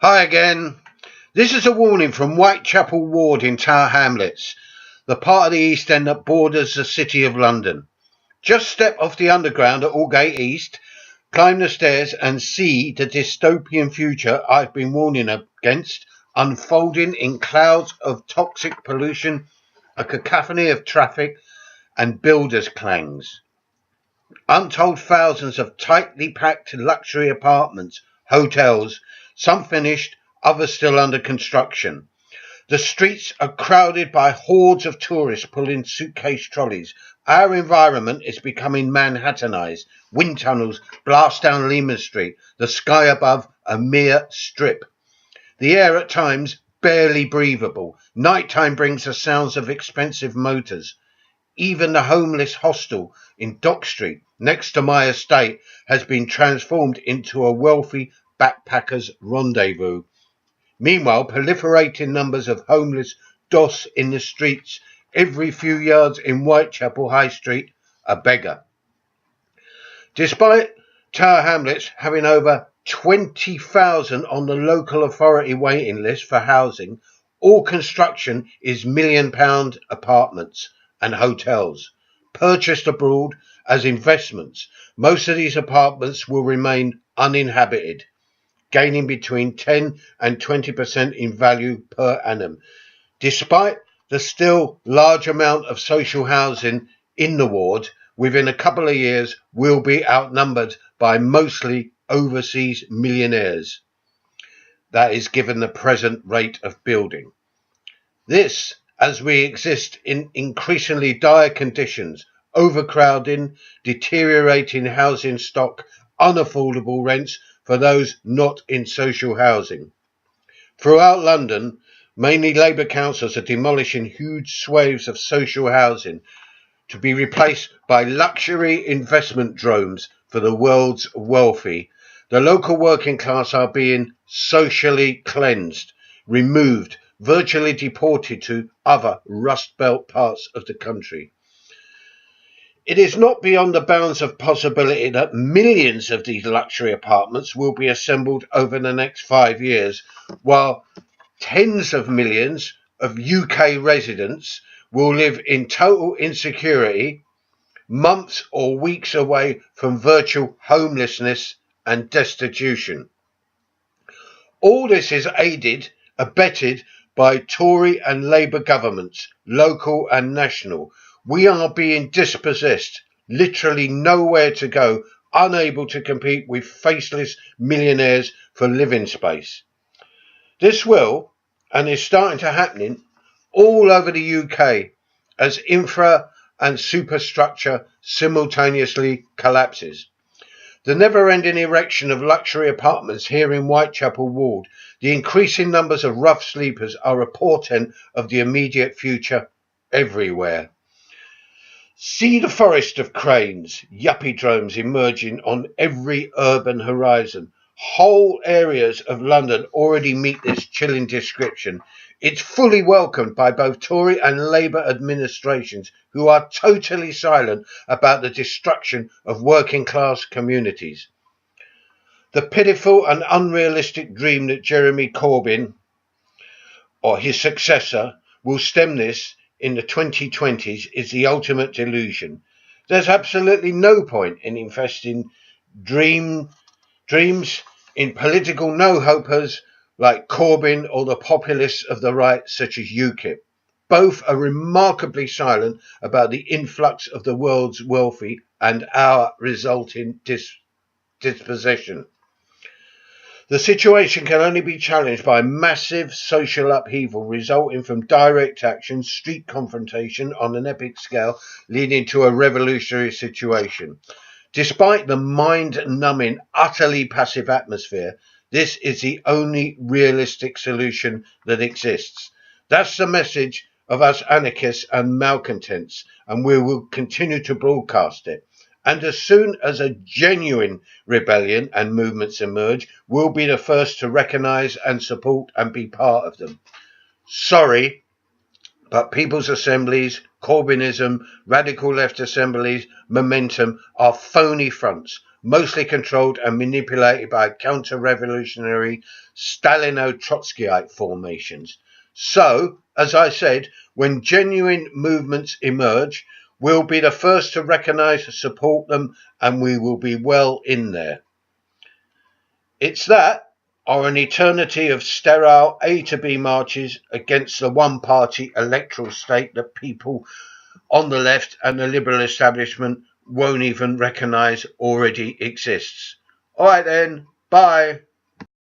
Hi again. This is a warning from Whitechapel ward in Tower Hamlets, the part of the East End that borders the City of London. Just step off the underground at Aldgate East, climb the stairs and see the dystopian future I've been warning against unfolding in clouds of toxic pollution, a cacophony of traffic and builders' clangs. Untold thousands of tightly packed luxury apartments, hotels, some finished, others still under construction. The streets are crowded by hordes of tourists pulling suitcase trolleys. Our environment is becoming Manhattanized. Wind tunnels blast down Lehman Street, the sky above a mere strip. The air at times barely breathable. Nighttime brings the sounds of expensive motors. Even the homeless hostel in Dock Street, next to my estate, has been transformed into a wealthy backpackers' rendezvous. Meanwhile, proliferating numbers of homeless doss in the streets every few yards in Whitechapel High Street, a beggar. Despite Tower Hamlets having over 20,000 on the local authority waiting list for housing, all construction is £1 million apartments and hotels, purchased abroad as investments. Most of these apartments will remain uninhabited, gaining between 10 and 20% in value per annum. Despite the still large amount of social housing in the ward, within a couple of years will be outnumbered by mostly overseas millionaires. That is given the present rate of building. This, as we exist in increasingly dire conditions, overcrowding, deteriorating housing stock, unaffordable rents for those not in social housing. Throughout London, mainly Labour councils are demolishing huge swathes of social housing to be replaced by luxury investment drones for the world's wealthy. The local working class are being socially cleansed, removed, virtually deported to other Rust Belt parts of the country. It is not beyond the bounds of possibility that millions of these luxury apartments will be assembled over the next 5 years, while tens of millions of UK residents will live in total insecurity, months or weeks away from virtual homelessness and destitution. All this is abetted by Tory and Labour governments, local and national. We are being dispossessed, literally nowhere to go, unable to compete with faceless millionaires for living space. This will, and is starting to happen, all over the UK as infra and superstructure simultaneously collapses. The never-ending erection of luxury apartments here in Whitechapel ward, the increasing numbers of rough sleepers are a portent of the immediate future everywhere. See the forest of cranes, yuppie drones emerging on every urban horizon. Whole areas of London already meet this chilling description. It's fully welcomed by both Tory and Labour administrations, who are totally silent about the destruction of working class communities. The pitiful and unrealistic dream that Jeremy Corbyn, or his successor, will stem this in the 2020s is the ultimate delusion. There's absolutely no point in investing dreams in political no-hopers like Corbyn or the populists of the right such as u.k.i.p. Both are remarkably silent about the influx of the world's wealthy and our resulting dispossession. The situation can only be challenged by massive social upheaval resulting from direct action, street confrontation on an epic scale, leading to a revolutionary situation. Despite the mind-numbing, utterly passive atmosphere, this is the only realistic solution that exists. That's the message of us anarchists and malcontents, and we will continue to broadcast it. And as soon as a genuine rebellion and movements emerge, we'll be the first to recognise and support and be part of them. Sorry, but people's assemblies, Corbynism, radical left assemblies, momentum are phony fronts. mostly controlled and manipulated by counter-revolutionary Stalino-Trotskyite formations. So, as I said, when genuine movements emerge, we'll be the first to recognise and support them, and we will be well in there. It's that, or an eternity of sterile A to B marches against the one-party electoral state that people on the left and the liberal establishment won't even recognise already exists. All right then, bye.